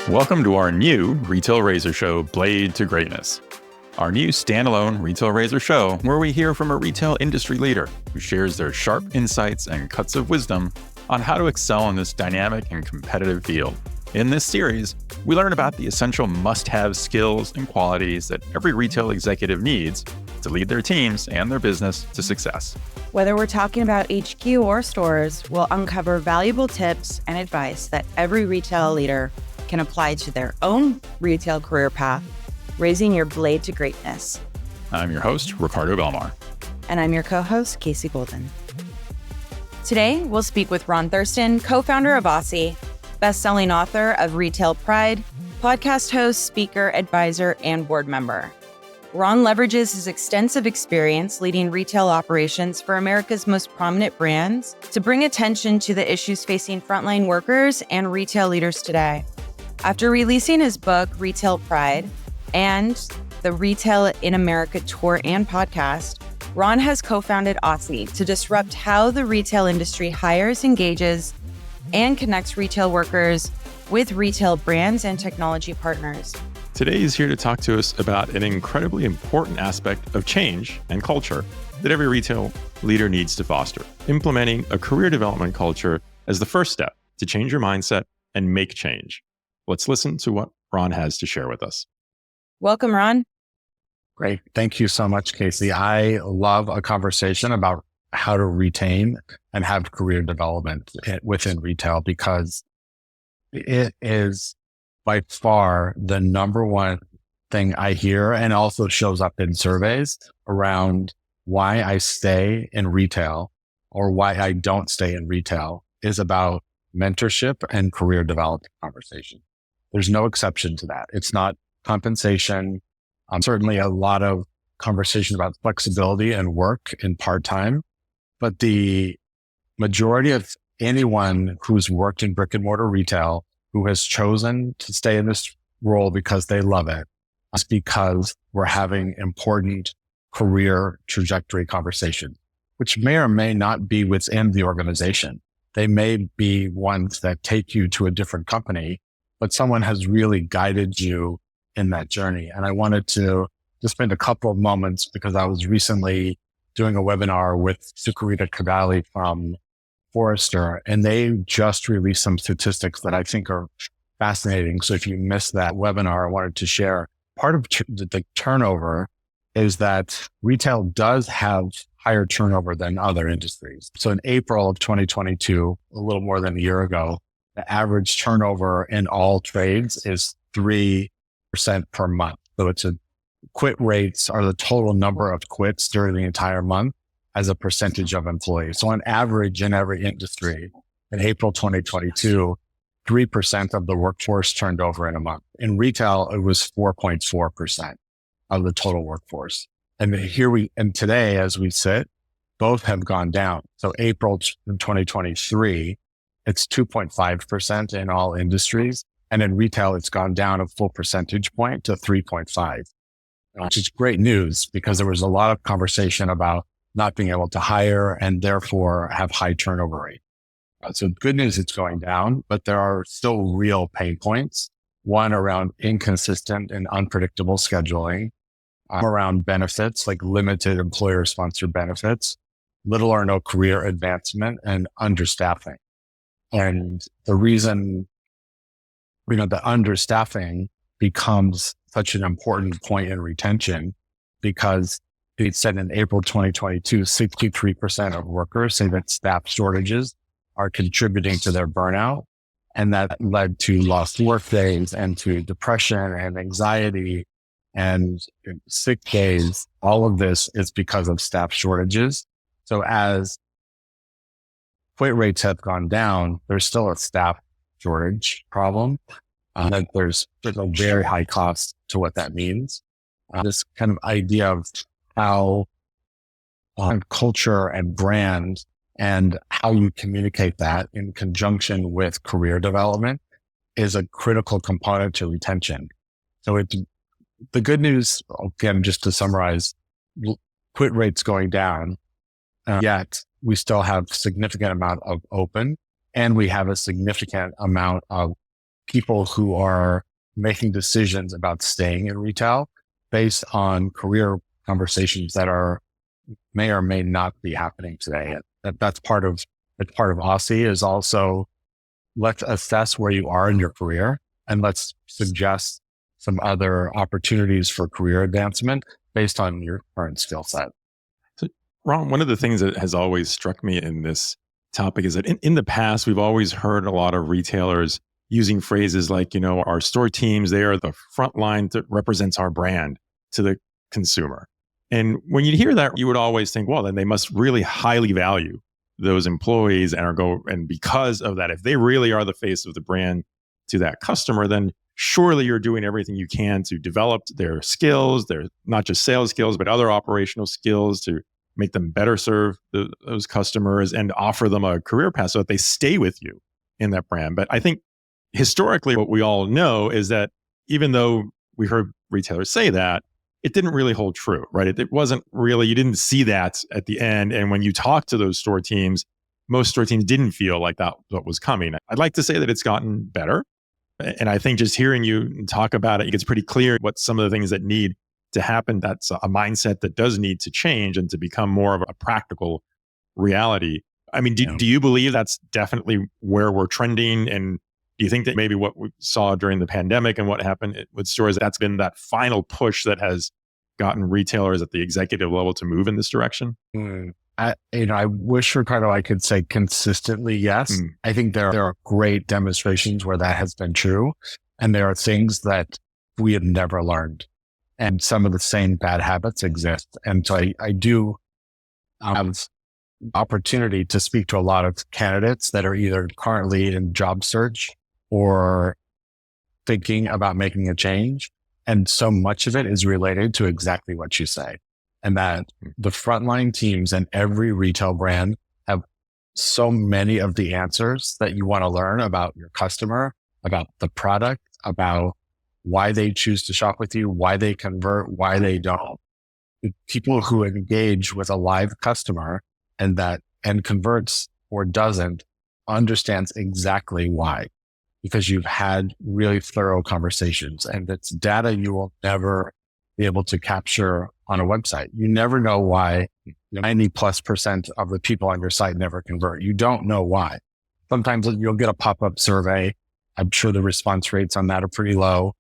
Welcome to our new Retail Razor Show, Blade to Greatness. Our new standalone Retail Razor Show, where we hear from a retail industry leader who shares their sharp insights and cuts of wisdom on how to excel in this dynamic and competitive field. In this series, we learn about the essential must-have skills and qualities that every retail executive needs to lead their teams and their business to success. Whether we're talking about HQ or stores, we'll uncover valuable tips and advice that every retail leader can apply to their own retail career path, raising your blade to greatness. I'm your host, Ricardo Belmar. And I'm your co-host, Casey Golden. Today, we'll speak with Ron Thurston, co-founder of Ossy, best-selling author of Retail Pride, podcast host, speaker, advisor, and board member. Ron leverages his extensive experience leading retail operations for America's most prominent brands to bring attention to the issues facing frontline workers and retail leaders today. After releasing his book, Retail Pride, and the Retail in America tour and podcast, Ron has co-founded Ossy to disrupt how the retail industry hires, engages, and connects retail workers with retail brands and technology partners. Today he's here to talk to us about an incredibly important aspect of change and culture that every retail leader needs to foster, implementing a career development culture as the first step to change your mindset and make change. Let's listen to what Ron has to share with us. Welcome, Ron. Great. Thank you so much, Casey. I love a conversation about how to retain and have career development within retail because it is by far the number one thing I hear and also shows up in surveys around why I stay in retail or why I don't stay in retail is about mentorship and career development conversation. There's no exception to that. It's not compensation. Certainly a lot of conversation about flexibility and work in part-time, but the majority of anyone who's worked in brick and mortar retail who has chosen to stay in this role because they love it, is because we're having important career trajectory conversations, which may or may not be within the organization. They may be ones that take you to a different company, but someone has really guided you in that journey. And I wanted to just spend a couple of moments because I was recently doing a webinar with Sucharita Kadali from Forrester, and they just released some statistics that I think are fascinating. So if you missed that webinar, I wanted to share part of the turnover is that retail does have higher turnover than other industries. So in April of 2022, a little more than a year ago, the average turnover in all trades is 3% per month. So quit rates are the total number of quits during the entire month as a percentage of employees. So on average in every industry in April 2022, 3% of the workforce turned over in a month. In retail, it was 4.4% of the total workforce. And today, as we sit, both have gone down. So April 2023, it's 2.5% in all industries. And in retail, it's gone down a full percentage point to 3.5, which is great news because there was a lot of conversation about not being able to hire and therefore have high turnover rate. So good news, it's going down, but there are still real pain points. One around inconsistent and unpredictable scheduling, around benefits like limited employer sponsored benefits, little or no career advancement, and understaffing. And the reason, the understaffing becomes such an important point in retention because it said in April 2022, 63% of workers say that staff shortages are contributing to their burnout. And that led to lost work days and to depression and anxiety and sick days. All of this is because of staff shortages. So as quit rates have gone down, there's still a staff shortage problem. That there's a very high cost to what that means. This kind of idea of how culture and brand and how you communicate that in conjunction with career development is a critical component to retention. So the good news, again, just to summarize, quit rates going down, yet we still have significant amount of open and we have a significant amount of people who are making decisions about staying in retail based on career conversations that may or may not be happening today. That's part of Ossy is also, let's assess where you are in your career and let's suggest some other opportunities for career advancement based on your current skill set. So, Ron, one of the things that has always struck me in this topic is that in the past, we've always heard a lot of retailers using phrases like, our store teams, they are the front line that represents our brand to the consumer. And when you hear that, you would always think, well, then they must really highly value those employees and because of that, if they really are the face of the brand to that customer, then surely you're doing everything you can to develop their skills, their not just sales skills, but other operational skills to make them better serve those customers and offer them a career path so that they stay with you in that brand. But I think historically, what we all know is that even though we heard retailers say that, it didn't really hold true, right? It wasn't really, you didn't see that at the end. And when you talk to those store teams, most store teams didn't feel like that what was coming. I'd like to say that it's gotten better. And I think just hearing you talk about it, it gets pretty clear what some of the things that need to happen. That's a mindset that does need to change and to become more of a practical reality. I mean, do you believe that's definitely where we're trending? And do you think that maybe what we saw during the pandemic and what happened with stores, that's been that final push that has gotten retailers at the executive level to move in this direction? I wish, Ricardo, I could say consistently yes. I think there are great demonstrations where that has been true. And there are things that we have never learned. And some of the same bad habits exist. And so I do have opportunity to speak to a lot of candidates that are either currently in job search or thinking about making a change. And so much of it is related to exactly what you say. And that the frontline teams and every retail brand have so many of the answers that you want to learn about your customer, about the product, about why they choose to shop with you, why they convert, why they don't. The people who engage with a live customer and converts or doesn't understands exactly why, because you've had really thorough conversations, and it's data you will never be able to capture on a website. You never know why 90+% of the people on your site never convert. You don't know why. Sometimes you'll get a pop-up survey. I'm sure the response rates on that are pretty low.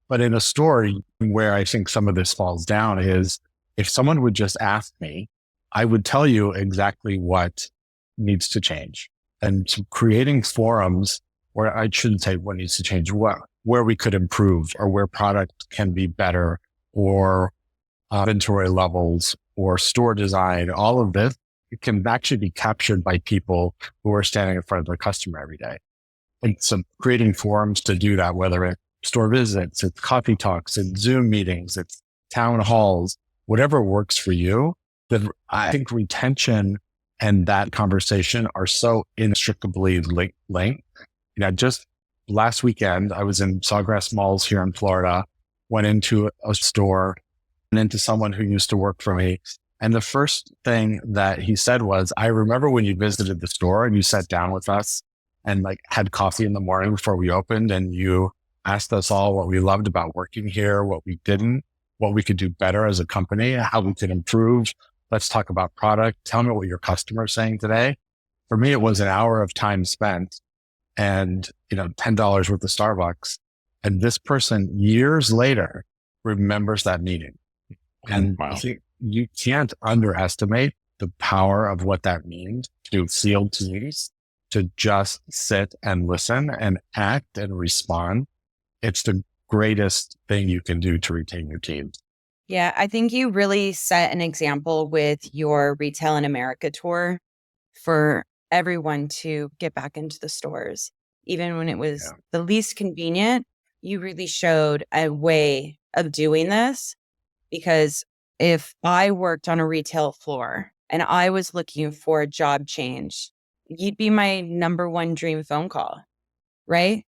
But in a store where I think some of this falls down is if someone would just ask me, I would tell you exactly what needs to change. And so creating forums where I shouldn't say what needs to change, where we could improve or where product can be better or inventory levels or store design, all of this, it can actually be captured by people who are standing in front of their customer every day. And so creating forums to do that, whether it's store visits, it's coffee talks, it's Zoom meetings, it's town halls, whatever works for you, then I think retention and that conversation are so inextricably linked. Just last weekend, I was in Sawgrass Malls here in Florida, went into a store and into someone who used to work for me. And the first thing that he said was, I remember when you visited the store and you sat down with us and had coffee in the morning before we opened, and you asked us all what we loved about working here, what we didn't, what we could do better as a company, how we could improve. Let's talk about product. Tell me what your customer is saying today. For me, it was an hour of time spent and, $10 worth of Starbucks. And this person years later remembers that meeting. And wow. I think you can't underestimate the power of what that means to field teams to just sit and listen and act and respond. It's the greatest thing you can do to retain your teams. Yeah, I think you really set an example with your Retail in America tour for everyone to get back into the stores. Even when it was the least convenient, you really showed a way of doing this. Because if I worked on a retail floor and I was looking for a job change, you'd be my number one dream phone call, right?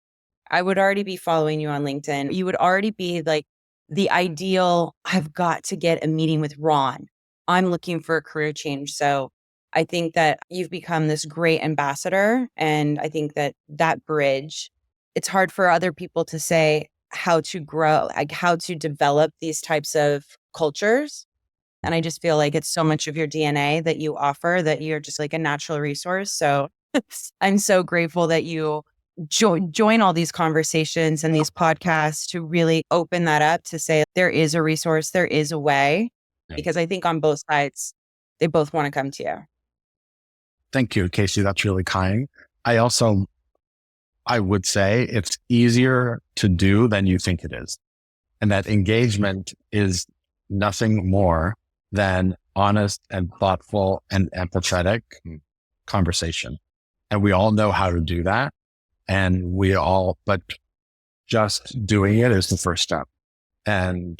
I would already be following you on LinkedIn. You would already be like the ideal, I've got to get a meeting with Ron. I'm looking for a career change. So I think that you've become this great ambassador. And I think that that bridge it's hard for other people to say how to grow, like how to develop these types of cultures. And I just feel like it's so much of your DNA that you offer that you're just like a natural resource. So I'm so grateful that you join all these conversations and these podcasts to really open that up to say there is a resource, there is a way, because I think on both sides, they both want to come to you. Thank you, Casey. That's really kind. I would say it's easier to do than you think it is. And that engagement is nothing more than honest and thoughtful and empathetic conversation. And we all know how to do that. But just doing it is the first step. And,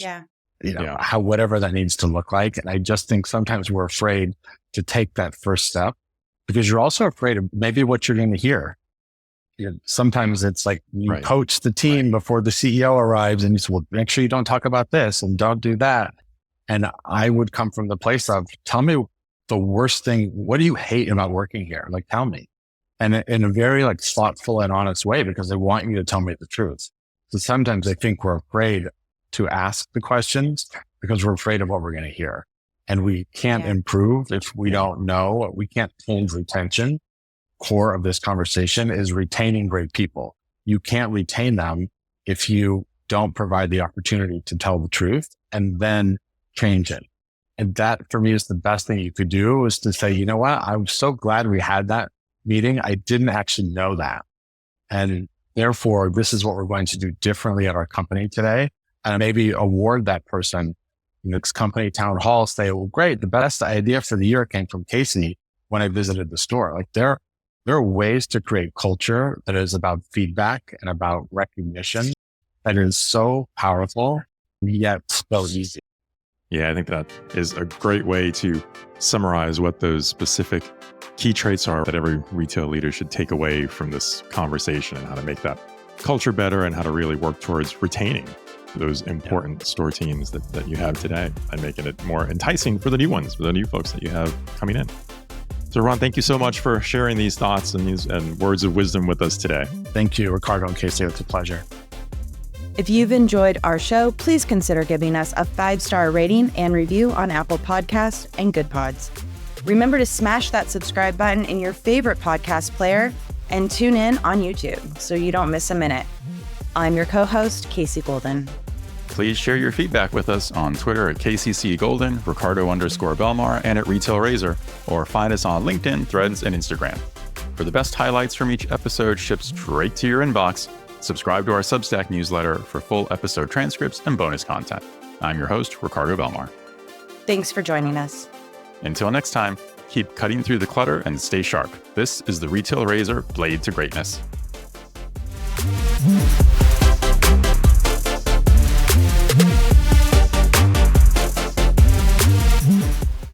whatever that needs to look like. And I just think sometimes we're afraid to take that first step because you're also afraid of maybe what you're going to hear. Sometimes it's like you coach the team before the CEO arrives and you say, well, make sure you don't talk about this and don't do that. And I would come from the place of, tell me the worst thing. What do you hate about working here? Like, tell me. And in a very like thoughtful and honest way, because they want you to tell me the truth. So sometimes I think we're afraid to ask the questions because we're afraid of what we're going to hear. And we can't improve if we don't know. We can't change retention. Core of this conversation is retaining great people. You can't retain them if you don't provide the opportunity to tell the truth and then change it. And that for me is the best thing you could do, is to say, you know what? I'm so glad we had that meeting. I didn't actually know that. And therefore, this is what we're going to do differently at our company today. And maybe award that person next company town hall, say, well, great. The best idea for the year came from Casey when I visited the store. Like there are ways to create culture that is about feedback and about recognition that is so powerful, yet so easy. Yeah, I think that is a great way to summarize what those specific key traits are that every retail leader should take away from this conversation, and how to make that culture better and how to really work towards retaining those important store teams that you have today and making it more enticing for the new ones, for the new folks that you have coming in. So Ron, thank you so much for sharing these thoughts and words of wisdom with us today. Thank you, Ricardo and Casey. It's a pleasure. If you've enjoyed our show, please consider giving us a 5-star rating and review on Apple Podcasts and Good Pods. Remember to smash that subscribe button in your favorite podcast player and tune in on YouTube so you don't miss a minute. I'm your co-host, Casey Golden. Please share your feedback with us on Twitter at KCC Golden, Ricardo_Belmar, and at Retail Razor, or find us on LinkedIn, Threads, and Instagram. For the best highlights from each episode shipped straight to your inbox, subscribe to our Substack newsletter for full episode transcripts and bonus content. I'm your host, Ricardo Belmar. Thanks for joining us. Until next time, keep cutting through the clutter and stay sharp. This is the Retail Razor Blade to Greatness.